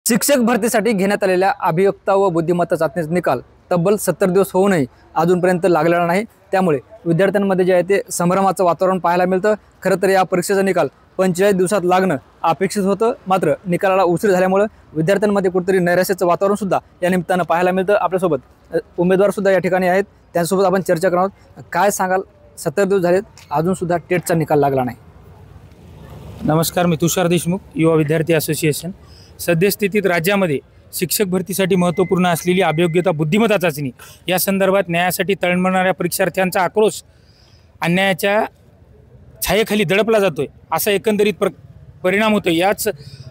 शिक्षक भरतीसाठी घेण्यात आलेल्या अभियोक्ता व बुद्धिमत्ता चाचणीचा निकाल तब्बल 70 दिवस होऊनही अजूनपर्यंत लागलेला नाही। त्यामुळे विद्यार्थ्यांमध्ये जे आहे ते संभ्रमाचं वातावरण पाहायला मिळतं। खरं तर या परीक्षेचा निकाल 45 दिवसात लागणं अपेक्षित होतं, मात्र निकालाला उशीर झाल्यामुळे विद्यार्थ्यांमध्ये कुठेतरी नैराश्याचं वातावरण सुद्धा या निमित्तानं पाहायला मिळतं। आपल्यासोबत उमेदवार सुद्धा या ठिकाणी आहेत, त्यांच्यासोबत आपण चर्चा करणार आहोत। काय सांगाल, 70 दिवस झालेत अजून सुद्धा टेटचा निकाल लागला नाही। नमस्कार, मी तुषार देशमुख, युवा विद्यार्थी असोसिएशन। सद्यस्थितीत राज्यामध्ये शिक्षक भरतीसाठी महत्त्वपूर्ण असलेली अभियोग्यता बुद्धिमत्ता चाचणी या संदर्भात न्यायासाठी तळमळणाऱ्या परीक्षार्थ्यांचा आक्रोश अन्यायाच्या छायेखाली दडपला जातोय, असा एकंदरीत परिणाम होतो। याच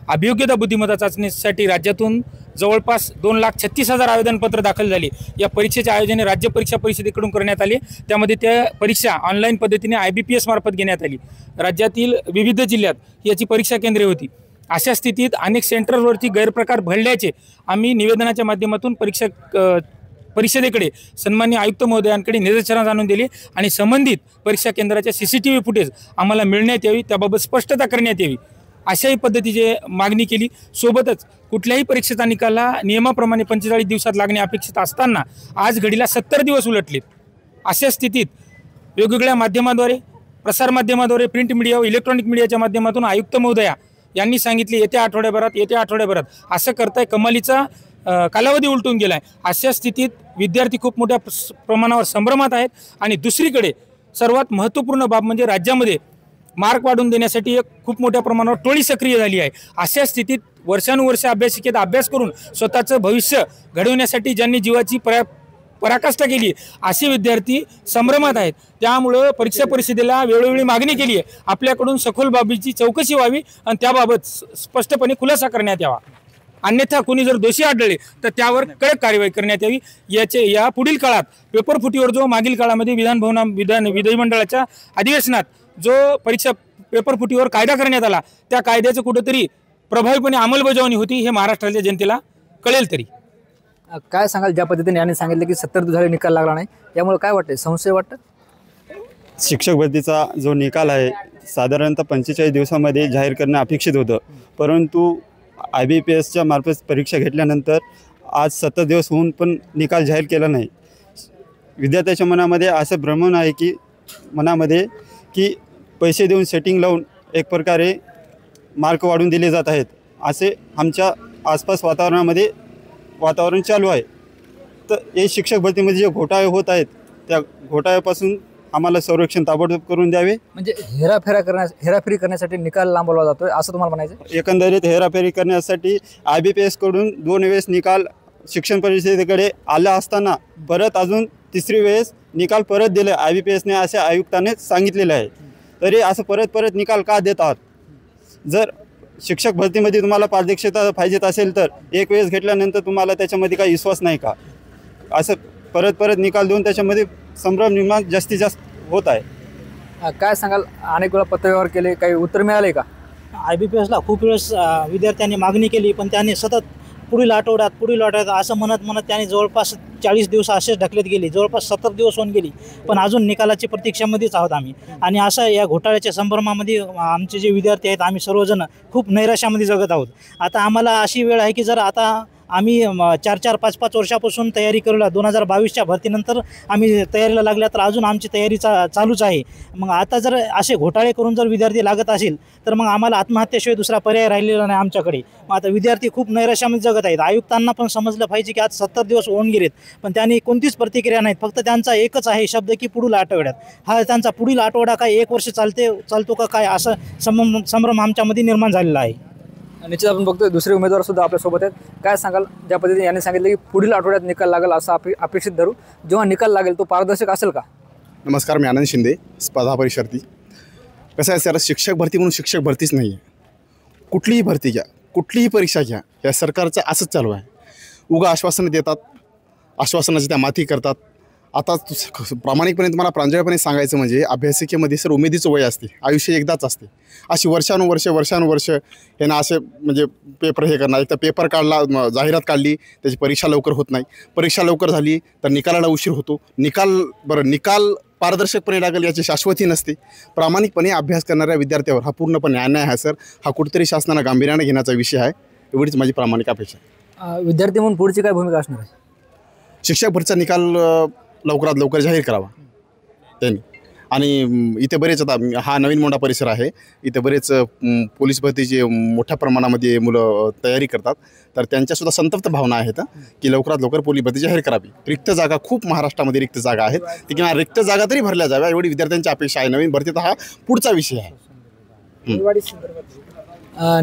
अभियोग्यता बुद्धिमत्ता चाचणीसाठी राज्यातून जवळपास 2,36,000 आवेदनपत्र दाखल झाले। या परीक्षेचे आयोजन राज्य परीक्षा परिषदेकडून करण्यात आले। त्यामध्ये त्या परीक्षा ऑनलाईन पद्धतीने IBPS मार्फत घेण्यात आली। राज्यातील विविध जिल्ह्यात याची परीक्षा केंद्रे होती। अशा स्थितीत अनेक सेंटरवरती गैरप्रकार घडल्याचे आम्ही निवेदनाच्या माध्यमातून परिषदेकडे सन्माननीय आयुक्त महोदयांकडे निदर्शनास आणून दिले आणि संबंधित परीक्षा केंद्राच्या CCTV फुटेज आम्हाला मिळण्यात यावी, त्याबाबत स्पष्टता करण्यात यावी अशाही पद्धतीची मागणी केली। सोबतच कुठल्याही परीक्षेचा निकाला नियमाप्रमाणे 45 दिवसात लागणे अपेक्षित असताना आज घडीला 70 दिवस उलटलेत। अशा स्थितीत वेगवेगळ्या माध्यमाद्वारे, प्रसारमाध्यमाद्वारे, प्रिंट मीडिया व इलेक्ट्रॉनिक मीडियाच्या माध्यमातून आयुक्त महोदया यांनी सांगितले येत्या आठवड्याभरात असं करताय कमालीचा कालावधी उलटून गेलाय। अशा स्थितीत विद्यार्थी खूप मोठ्या प्रमाणावर संभ्रमात आहेत आणि दुसरीकडे सर्वात महत्त्वपूर्ण बाब म्हणजे राज्यामध्ये मार्क वाढवून देण्यासाठी एक खूप मोठ्या प्रमाणावर टोळी सक्रिय झाली आहे। अशा स्थितीत वर्षानुवर्ष अभ्यासिकेत अभ्यास करून स्वतःचं भविष्य घडवण्यासाठी ज्यांनी जीवाची पराकाष्ठा केली असे विद्यार्थी संभ्रमात आहेत। त्यामुळं परीक्षा परिषदेला वेळोवेळी मागणी केली आहे, आपल्याकडून सखोल बाबीची चौकशी व्हावी आणि त्याबाबत स्पष्टपणे खुलासा करण्यात यावा। अन्यथा कोणी जर दोषी आढळले तर त्यावर कडक कार्यवाही करण्यात यावी। या पुढील काळात पेपर फुटीवर जो मागील काळामध्ये विधिमंडळाच्या अधिवेशनात जो परीक्षा पेपर फुटीवर कायदा करण्यात आला, त्या कायद्याचं कुठेतरी प्रभावीपणे अंमलबजावणी होती हे महाराष्ट्राच्या जनतेला कळेल तरी। काय सांगाल, ज्या पद्धतीने यांनी सांगितलं की 70 दिवस झाले निकाल लागला नाही, यामुळे काय वाटतं, संशय वाटतं? शिक्षक भरतीचा जो निकाल आहे साधारणतः 45 दिवसामध्ये जाहीर करणं अपेक्षित होतं, परंतु IBPSच्या मार्फत परीक्षा घेतल्यानंतर आज 70 दिवस होऊन पण निकाल जाहीर केला नाही। विद्यार्थ्याच्या मनामध्ये असं भ्रमण आहे की पैसे देऊन सेटिंग लावून एक प्रकारे मार्क वाढवून दिले जात आहेत, असे आमच्या आसपास वातावरण चालू आहे। तर हे शिक्षक भरतीमध्ये जे घोटाळे होत आहेत त्या घोटाळ्यापासून आम्हाला संरक्षण ताबडतोब करून द्यावे। म्हणजे हेराफेरी करण्यासाठी निकाल लांबवला जातोय असं तुम्हाला म्हणायचं? एकंदरीत हेराफेरी करण्यासाठी IBPS कडून 2 वेळेस निकाल शिक्षण परिषदेकडे आला असताना परत अजून 3री वेळेस निकाल परत दिले IBPSने, असे आयुक्ताने सांगितलेले आहे। तरी असं परत निकाल का देत आहात? जर शिक्षक भरतीमध्ये तुम्हाला पारदर्शकता पाहिजेत असेल तर एक वेळेस घेतल्यानंतर तुम्हाला त्याच्यामध्ये काही विश्वास नाही का? असं परत निकाल देऊन त्याच्यामध्ये संभ्रम निर्माण जास्तीत जास्त होत आहे। काय सांगाल, अनेक वेळा पत्रव्यवहार केले, काही उत्तर मिळाले का? IBPSला खूप वेळेस विद्यार्थ्यांनी मागणी केली, पण त्यांनी सतत पुढील आठवड्यात असं म्हणत त्यांनी जवळपास 40 दिवस असेच ढकलत गेले। जवळपास 70 दिवस होऊन गेली, पण अजून निकालाची प्रतीक्षेमध्येच आहोत आम्ही। आणि असं या घोटाळ्याच्या संभ्रमामध्ये आमचे जे विद्यार्थी आहेत आम्ही सर्वजण खूप नैराश्यामध्ये जगत आहोत। आता आम्हाला अशी वेळ आहे की जर आता आम्ही 4-4, 5-5 वर्षापासून तयारी करूला, 2022च्या भरतीनंतर आम्ही तयारीला लागल्या, तर अजून आमची तयारी चालूच आहे। मग आता जर असे घोटाळे करून जर विद्यार्थी लागत असेल तर मग आम्हाला आत्महत्येशिवाय दुसरा पर्याय राहिलेला नाही आमच्याकडे। मग आता विद्यार्थी खूप नैराश्यामध्ये जगत आहेत। आयुक्तांना पण समजलं पाहिजे की आज 70 दिवस होऊन गेलेत, पण त्यांनी कोणतीच प्रतिक्रिया नाहीत। फक्त त्यांचा एकच आहे शब्द की पुढील आठवड्यात। हा त्यांचा पुढील आठवडा काय 1 वर्ष चालतो का काय, असं संभ्रम आमच्यामध्ये निर्माण झालेला आहे। निश्चित आपण बघतोय दुसरे उमेदवार सुद्धा आपल्यासोबत आहेत। काय सांगाल, ज्या पद्धतीने यांनी सांगितलं की पुढील आठवड्यात निकाल लागेल असं अपेक्षित धरू, जेव्हा निकाल लागेल तो पारदर्शक असेल का? नमस्कार, मी आनंद शिंदे, स्पर्धा परीक्षार्थी। कसं आहे सर, शिक्षक भरती म्हणून शिक्षक भरतीच नाही आहे, कुठलीही भरती घ्या, कुठलीही परीक्षा घ्या, या सरकारचं असंच चालू आहे। उगा आश्वासनं देतात, आश्वासनाची त्या माथी करतात। आता प्रामाणिकपणे तुम्हाला प्रांजळपणे सांगायचं म्हणजे अभ्यासिकेमध्ये सर उमेदीचं वय असते, आयुष्य एकदाच असते। अशी वर्षानुवर्ष हे ना असे म्हणजे पेपर हे करणार, एक तर पेपर काढला, जाहिरात काढली, त्याची परीक्षा लवकर होत नाही, परीक्षा लवकर झाली तर निकालाला उशीर होतो, निकाल पारदर्शकपणे लागेल याची शाश्वती नसते। प्रामाणिकपणे अभ्यास करणाऱ्या विद्यार्थ्यावर हा पूर्णपणे अन्याय आहे सर। हा कुठेतरी शासनानं गांभीर्याने घेण्याचा विषय आहे। एवढीच माझी प्रामाणिक अपेक्षा आहे. विद्यार्थी म्हणून पुढची काय भूमिका असणार आहे? शिक्षक भरतीचा निकाल लवकरात लवकर जाहीर करावा त्यांनी. आणि इथे बरेच आता हा नवीन मोंढा परिसर आहे, इथे बरेच पोलीस भरतीचे मोठ्या प्रमाणामध्ये मुलं तयारी करतात, तर त्यांच्यासुद्धा संतप्त भावना आहेत की लवकरात लवकर पोलीस भरती जाहीर करावी. रिक्त जागा खूप महाराष्ट्रामध्ये रिक्त जागा आहेत, ती किंवा रिक्त जागा तरी भरल्या जाव्या एवढी विद्यार्थ्यांची अपेक्षा आहे. नवीन भरतीचा हा पुढचा विषय आहे.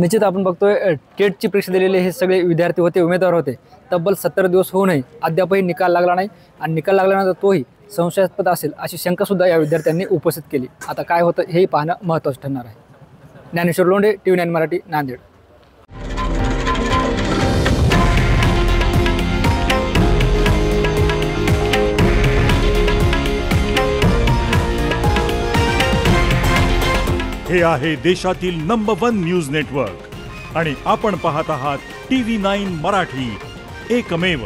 निश्चित आपण बघतोय टेटची परीक्षा दिलेले हे सगळे विद्यार्थी होते, उमेदवार होते. तब्बल 70 दिवस होऊनही अद्यापही निकाल लागला नाही आणि निकाल लागल्यानंतर तोही संशयास्पद असेल अशी शंकासुद्धा या विद्यार्थ्यांनी उपस्थित केली. आता काय होतं हेही पाहणं महत्त्वाचं ठरणार आहे. ज्ञानेश्वर लोंढे, TV9 मराठी, नांदेड. हे आहे देशातील नंबर 1 न्यूज नेटवर्क आणि आपण पाहत आहात TV9 मराठी, एकमेव.